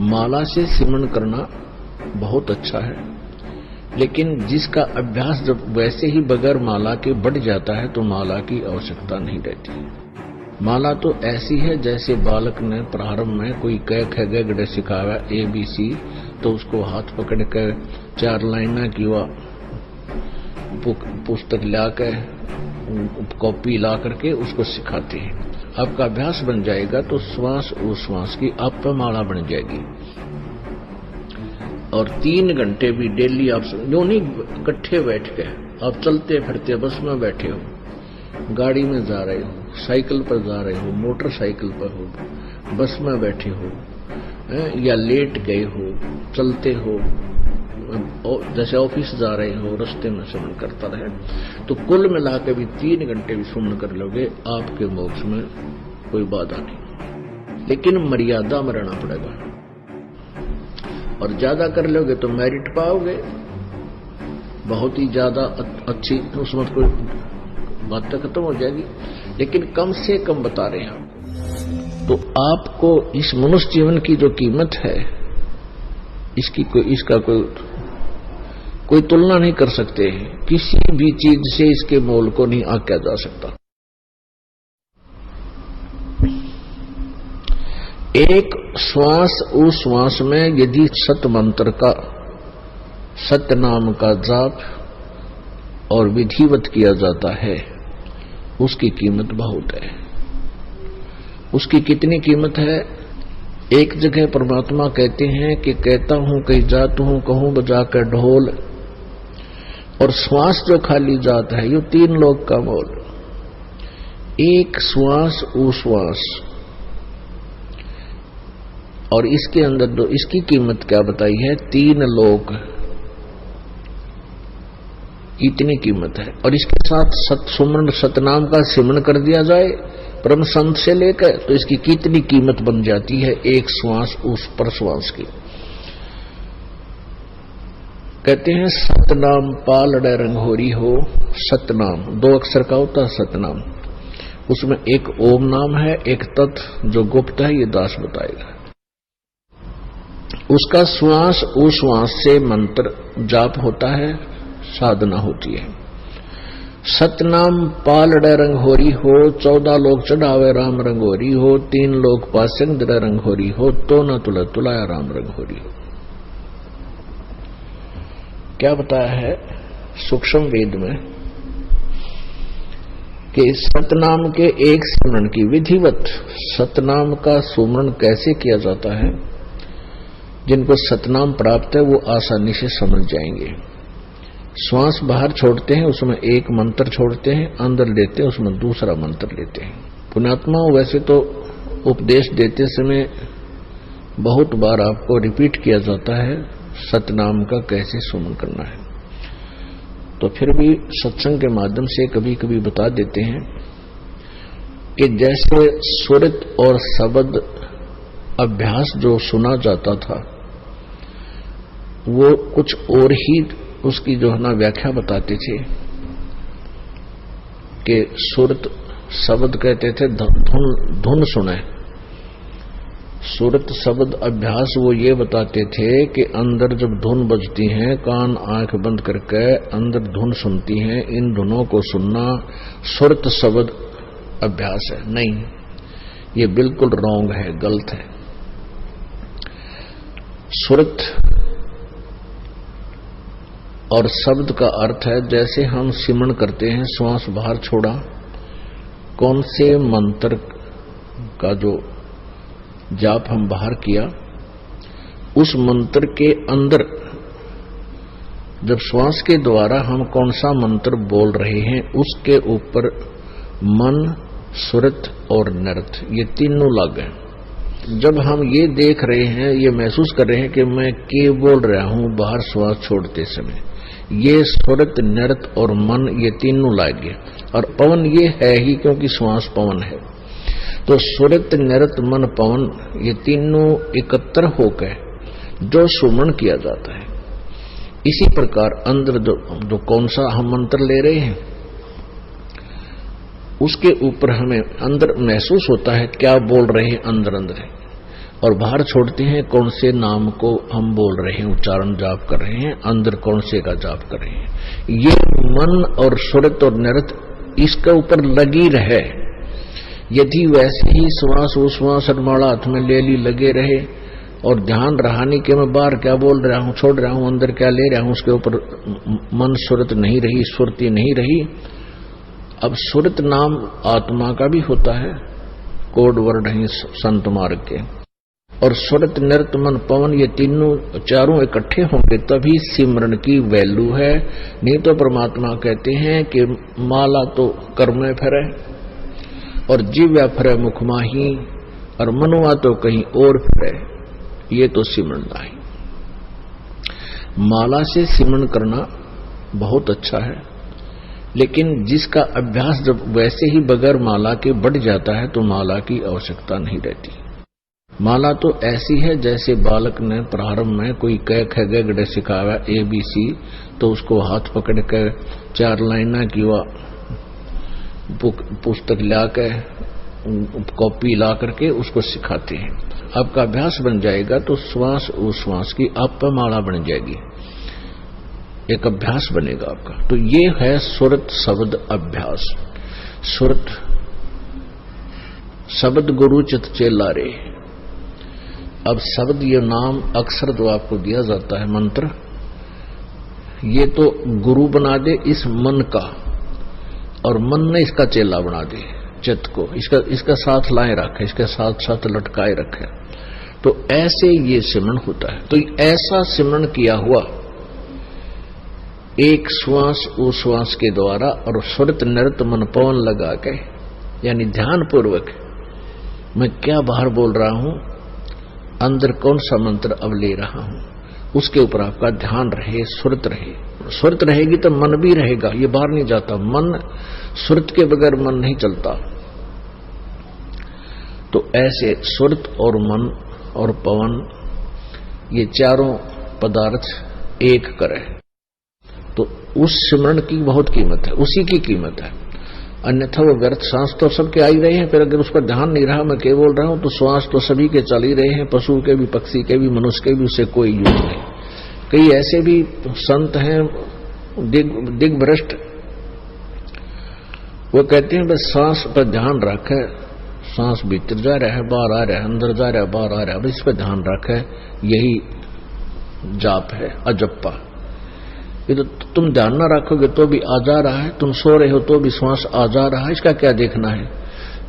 माला से सिमरन करना बहुत अच्छा है, लेकिन जिसका अभ्यास जब वैसे ही बगैर माला के बढ़ जाता है तो माला की आवश्यकता नहीं रहती। माला तो ऐसी है जैसे बालक ने प्रारंभ में कोई क ख ग घ सिखाया ABC, तो उसको हाथ पकड़ कर 4 लाइना की पुस्तक लाकर कॉपी ला करके उसको सिखाते हैं। आपका अभ्यास बन जाएगा तो श्वास उश्वास की आप पर माला बन जाएगी। और 3 घंटे भी डेली आप जो नहीं इकट्ठे बैठ के आप चलते फिरते बस में बैठे हो, गाड़ी में जा रहे हो, साइकिल पर जा रहे हो, मोटरसाइकिल पर हो, बस में बैठे हो या लेट गए हो, चलते हो, जैसे ऑफिस जा रहे हो, रास्ते में श्रवण करता रहे, तो कुल मिलाकर भी 3 घंटे भी श्रवण कर लोगे, आपके मोक्ष में कोई बाधा नहीं। लेकिन मर्यादा में रहना पड़ेगा, और ज्यादा कर लोगे तो मेरिट पाओगे, बहुत ही ज्यादा अच्छी, उसमें कोई बात खत्म हो जाएगी। लेकिन कम से कम बता रहे हैं आपको, तो आपको इस मनुष्य जीवन की जो कीमत है इसका कोई तुलना नहीं कर सकते। किसी भी चीज से इसके मोल को नहीं आंका जा सकता। एक श्वास उस श्वास में यदि सत मंत्र का, सत्य नाम का जाप और विधिवत किया जाता है, उसकी कीमत बहुत है। उसकी कितनी कीमत है? एक जगह परमात्मा कहते हैं कि कहता हूं कहीं जात हूं, कहूं बजाकर ढोल, और श्वास जो खाली जात है ये 3 लोक का मोल। एक श्वास उश्वास, और इसके अंदर इसकी कीमत क्या बताई है? 3 लोक, इतनी कीमत है। और इसके साथ सुमरन सतनाम का सिमरन कर दिया जाए परम संत से लेकर, तो इसकी कितनी कीमत बन जाती है एक श्वास उस पर श्वास की। कहते हैं सतनाम पालड़े रंगोरी हो, सतनाम 2 अक्षर का होता है सतनाम, उसमें एक ओम नाम है, एक तत् जो गुप्त है, ये दास बताएगा। उसका श्वास उश्वास से मंत्र जाप होता है, साधना होती है। सतनाम पालड़े रंगोरी हो, 14 लोग चढ़ावे राम रंगोरी हो, 3 लोग पासंग दर रंगोरी हो, तो न तुला तुलाया राम रंगोरी हो। क्या बताया है सूक्ष्म वेद में कि सतनाम के एक स्मरण की विधिवत, सतनाम का सुमरण कैसे किया जाता है, जिनको सतनाम प्राप्त है वो आसानी से समझ जाएंगे। श्वास बाहर छोड़ते हैं, उसमें एक मंत्र छोड़ते हैं, अंदर लेते हैं, उसमें दूसरा मंत्र लेते हैं। पुण्यात्मा वैसे तो उपदेश देते समय बहुत बार आपको रिपीट किया जाता है सतनाम का कैसे सुमन करना है, तो फिर भी सत्संग के माध्यम से कभी कभी बता देते हैं कि जैसे सुरत और शब्द अभ्यास जो सुना जाता था वो कुछ और ही उसकी जो है ना व्याख्या बताते थे कि सुरत शब्द कहते थे धुन सुने। सुरत शब्द अभ्यास वो ये बताते थे कि अंदर जब धुन बजती है, कान आंख बंद करके अंदर धुन सुनती हैं, इन धुनों को सुनना सुरत शब्द अभ्यास है। नहीं, ये बिल्कुल रॉन्ग है, गलत है। सुरत और शब्द का अर्थ है जैसे हम सिमरन करते हैं, श्वास बाहर छोड़ा, कौन से मंत्र का जो जाप हम बाहर किया, उस मंत्र के अंदर जब श्वास के द्वारा हम कौन सा मंत्र बोल रहे हैं, उसके ऊपर मन, सुरत और नृत, ये तीनों लग हैं। जब हम ये देख रहे हैं, ये महसूस कर रहे हैं कि मैं के बोल रहा हूं बाहर श्वास छोड़ते समय, ये सुरत, नृत और मन, ये तीनों लग गए। और पवन ये है ही क्योंकि श्वास पवन है, तो सुरत, नृत, मन, पवन, ये तीनों एकत्र होकर जो सुमन किया जाता है। इसी प्रकार अंदर जो कौन सा हम मंत्र ले रहे हैं, उसके ऊपर हमें अंदर महसूस होता है क्या बोल रहे हैं, अंदर अंदर है। और बाहर छोड़ते हैं कौन से नाम को हम बोल रहे हैं, उच्चारण जाप कर रहे हैं, अंदर कौन से का जाप कर रहे हैं। ये मन और सुरत और निरत इसके ऊपर लगी रहे। यदि वैसे ही श्वास उश्वास माला हाथ में ले ली लगे रहे और ध्यान रहानी के मैं बाहर क्या बोल रहा हूं, छोड़ रहा हूं, अंदर क्या ले रहा हूं, उसके ऊपर मन सुरत नहीं रही, सुरती नहीं रही। अब सुरत नाम आत्मा का भी होता है, कोड वर्ड है संत मार्ग के। और सुरत निरत मन पवन ये तीनों चारों इकट्ठे होंगे तभी सिमरन की वैल्यू है। नहीं तो परमात्मा कहते हैं कि माला तो कर में फिरे और जीव्या फिरे मुख माही और मनुआ तो कहीं और फिरे, ये तो सिमरन नहीं। माला से सिमरन करना बहुत अच्छा है, लेकिन जिसका अभ्यास जब वैसे ही बगैर माला के बढ़ जाता है तो माला की आवश्यकता नहीं रहती। माला तो ऐसी है जैसे बालक ने प्रारंभ में कोई क ख ग घ सिखाया ABC, तो उसको हाथ पकड़ कर 4 लाइना की पुस्तक ला के कॉपी ला करके उसको सिखाते हैं। आपका अभ्यास बन जाएगा तो श्वास उश्वास की आप पर माला बन जाएगी, एक अभ्यास बनेगा आपका। तो ये है सुरत शब्द अभ्यास। सुरत शब्द गुरु चित चेला रे। अब शब्द ये नाम अक्षर जो आपको दिया जाता है मंत्र, ये तो गुरु बना दे इस मन का, और मन ने इसका चेला बना दे चित्त को, इसका साथ लाए रखे, इसके साथ साथ लटकाए रखे। तो ऐसे ये सिमरन होता है। तो ऐसा सिमरन किया हुआ एक श्वास उश्वास के द्वारा और सुरत निरत मन पवन लगा के, यानी ध्यान पूर्वक मैं क्या बाहर बोल रहा हूं, अंदर कौन सा मंत्र अब ले रहा हूं, उसके ऊपर आपका ध्यान रहे, सुरत रहे। सुरत रहेगी तो मन भी रहेगा, ये बाहर नहीं जाता। मन सुरत के बगैर मन नहीं चलता। तो ऐसे सुरत और मन और पवन ये चारों पदार्थ एक करे तो उस सिमरन की बहुत कीमत है, उसी की कीमत है। अन्यथा वो व्यर्थ। सांस तो सबके आ ही रहे हैं, फिर अगर उस पर ध्यान नहीं रहा, मैं क्या बोल रहा हूं, तो श्वास तो सभी के चल ही रहे हैं, पशु के भी, पक्षी के भी, मनुष्य के भी, उससे कोई यूज नहीं। कई ऐसे भी संत हैं दिग्भ्रष्ट, वो कहते हैं बस सांस पर ध्यान रखे, सांस भीतर जा रहा है बाहर आ रहा है, अंदर जा रहा है बाहर आ रहा है, बस इस पर ध्यान रखे, यही जाप है अजप्पा। ये तो तुम ध्यान ना रखोगे तो भी आ जा रहा है, तुम सो रहे हो तो भी श्वास आ जा रहा है, इसका क्या देखना है।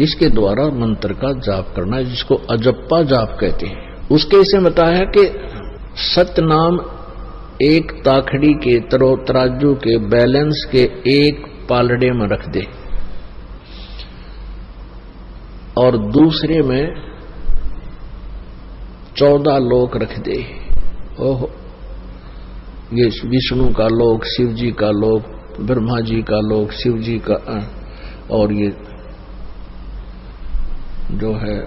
इसके द्वारा मंत्र का जाप करना है, जिसको अजप्पा जाप कहते हैं। उसके इसे बताया कि सतनाम एक ताखड़ी के तराजू के बैलेंस के एक पालड़े में रख दे और दूसरे में 14 लोक रख दे। ओहो, ये विष्णु का लोक, शिव जी का लोक, ब्रह्मा जी का लोक, शिव जी का, और ये जो है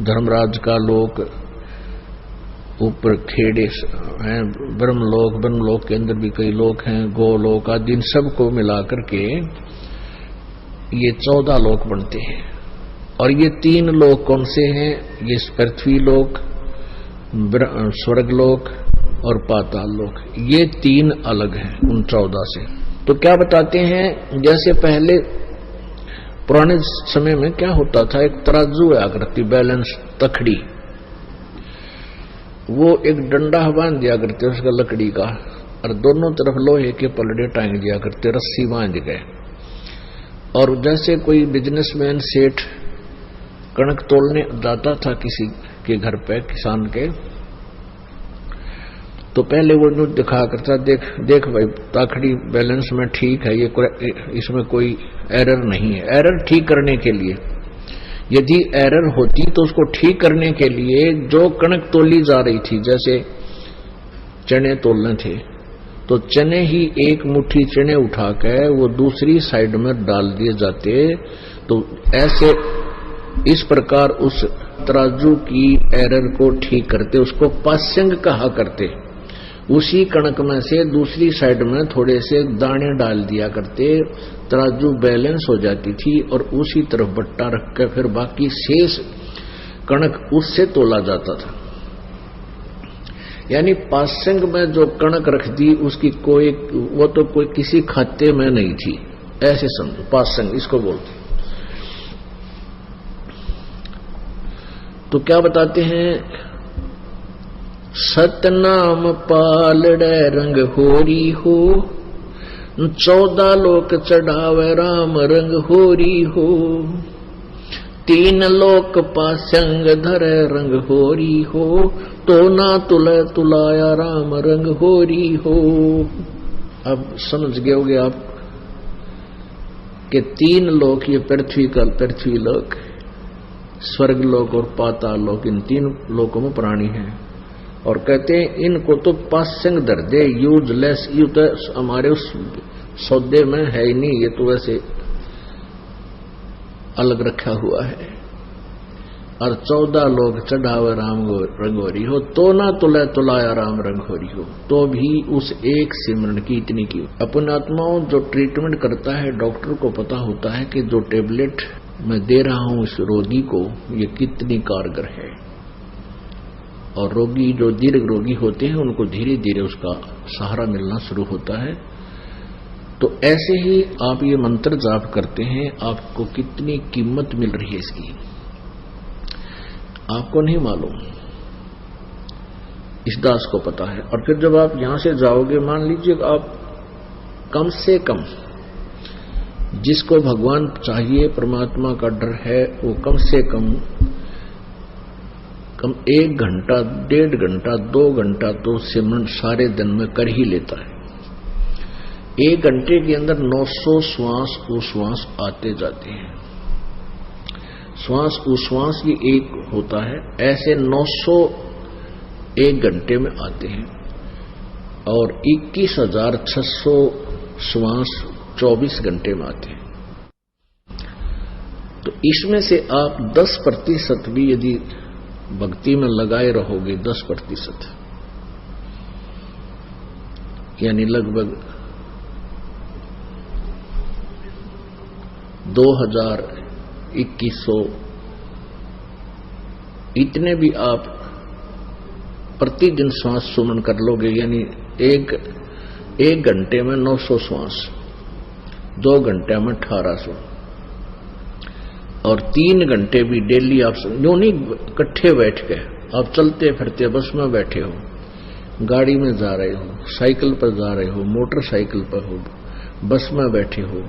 धर्मराज का लोक, ऊपर खेड़े हैं ब्रह्मलोक के अंदर भी कई लोक हैं, गोलोक आदि, इन सबको मिलाकर के ये 14 लोक बनते हैं। और ये 3 लोक कौन से हैं, ये पृथ्वी लोक, स्वर्गलोक और पाताल लोक, ये 3 अलग हैं उन 14 से। तो क्या बताते हैं, जैसे पहले पुराने समय में क्या होता था, एक तराजू आकृति बैलेंस तखड़ी, वो एक डंडा बांध दिया करते उसका लकड़ी का, और दोनों तरफ लोहे के पलड़े टांग दिया करते, रस्सी बांध गए। और जैसे कोई बिजनेसमैन सेठ कणक तोलने जाता था किसी के घर पे, किसान के, तो पहले वो न्यूज दिखा करता, देख भाई ताखड़ी बैलेंस में ठीक है, ये इसमें कोई एरर नहीं है। एरर ठीक करने के लिए, यदि एरर होती तो उसको ठीक करने के लिए जो कणक तोली जा रही थी, जैसे चने तोलने थे, तो चने ही एक मुट्ठी चने उठा के वो दूसरी साइड में डाल दिए जाते। तो ऐसे इस प्रकार उस तराजू की एरर को ठीक करते, उसको पास्यंग कहा करते। उसी कणक में से दूसरी साइड में थोड़े से दाने डाल दिया करते, तराजू बैलेंस हो जाती थी, और उसी तरफ बट्टा रख कर फिर बाकी शेष कणक उससे तोला जाता था। यानी पासंग में जो कणक रख दी उसकी कोई, वो तो कोई किसी खाते में नहीं थी, ऐसे समझो पासंग इसको बोलते। तो क्या बताते हैं, सतनाम पालड़े रंग होरी हो, 14 लोक चढ़ावे राम रंग होरी हो, 3 लोक पासंग धरे रंग होरी हो, तो ना तुले तुलाया राम रंग होरी हो। अब समझ गए होगे आप कि 3 लोक, ये पृथ्वी लोक, स्वर्ग लोक और पाताल लोक, इन 3 लोकों में प्राणी हैं। और कहते हैं इनको तो पासंग धर दे, यूजलेस, यू तो हमारे उस सौदे में है ही नहीं, ये तो वैसे अलग रखा हुआ है। और 14 लोग चढ़ावे राम रंगोरी हो, तो ना तुले तुलाया राम रंगोरी हो, तो भी उस एक सिमरन की इतनी की। अपने आत्माओं जो ट्रीटमेंट करता है, डॉक्टर को पता होता है कि जो टेबलेट मैं दे रहा हूं इस रोगी को, ये कितनी कारगर है। और रोगी जो दीर्घ रोगी होते हैं उनको धीरे धीरे उसका सहारा मिलना शुरू होता है। तो ऐसे ही आप ये मंत्र जाप करते हैं, आपको कितनी कीमत मिल रही है इसकी, आपको नहीं मालूम, इस दास को पता है। और फिर जब आप यहां से जाओगे, मान लीजिए आप कम से कम, जिसको भगवान चाहिए, परमात्मा का डर है, वो कम से कम 1 घंटा, 1.5 घंटा, 2 घंटा तो सिमरन सारे दिन में कर ही लेता है। 1 घंटे के अंदर 900 श्वास उश्वास आते जाते हैं। श्वास उश्वास ये एक होता है, ऐसे 900 1 घंटे में आते हैं। और 21,600 श्वास 24 घंटे में आते हैं। तो इसमें से आप 10% भी यदि भक्ति में लगाए रहोगे, 10%, यानी लगभग 2,000-2,100 इतने भी आप प्रतिदिन श्वास सुमन कर लोगे, यानी एक घंटे में 900 श्वास, 2 घंटे में 1800, और 3 घंटे भी डेली आप यूं नहीं इकट्ठे बैठ के, आप चलते फिरते बस में बैठे हो, गाड़ी में जा रहे हो, साइकिल पर जा रहे हो, मोटरसाइकिल पर हो, बस में बैठे हो,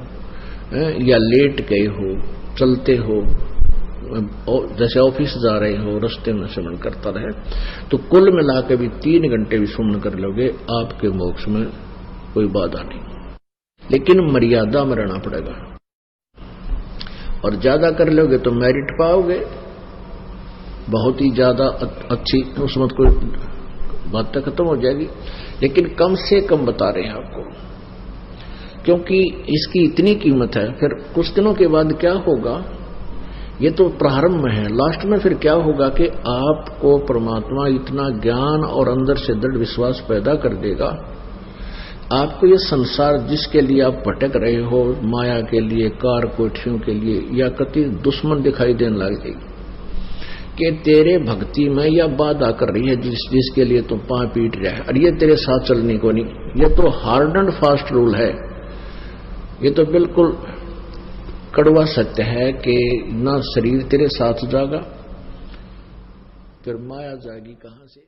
या लेट गए हो, चलते हो, जैसे ऑफिस जा रहे हो, रास्ते में सुमन करता रहे, तो कुल मिला के भी 3 घंटे भी सुमन कर लोगे, आपके मोक्ष में कोई बाधा नहीं। लेकिन मर्यादा में रहना पड़ेगा, और ज्यादा कर लोगे तो मेरिट पाओगे, बहुत ही ज्यादा अच्छी, उसमें कोई बात तो खत्म हो जाएगी। लेकिन कम से कम बता रहे हैं आपको, क्योंकि इसकी इतनी कीमत है। फिर कुछ दिनों के बाद क्या होगा, ये तो प्रारंभ में है, लास्ट में फिर क्या होगा कि आपको परमात्मा इतना ज्ञान और अंदर से दृढ़ विश्वास पैदा कर देगा, आपको ये संसार जिसके लिए आप भटक रहे हो, माया के लिए, कार कोठियों के लिए, या कति दुश्मन दिखाई देने लग जाएगी कि तेरे भक्ति में यह बाधा कर रही है, जिसके लिए तुम पांव पीट रहा है, और ये तेरे साथ चलने को नहीं। ये तो हार्ड एंड फास्ट रूल है, ये तो बिल्कुल कड़वा सत्य है कि ना शरीर तेरे साथ जागा, फिर माया जाएगी कहां से।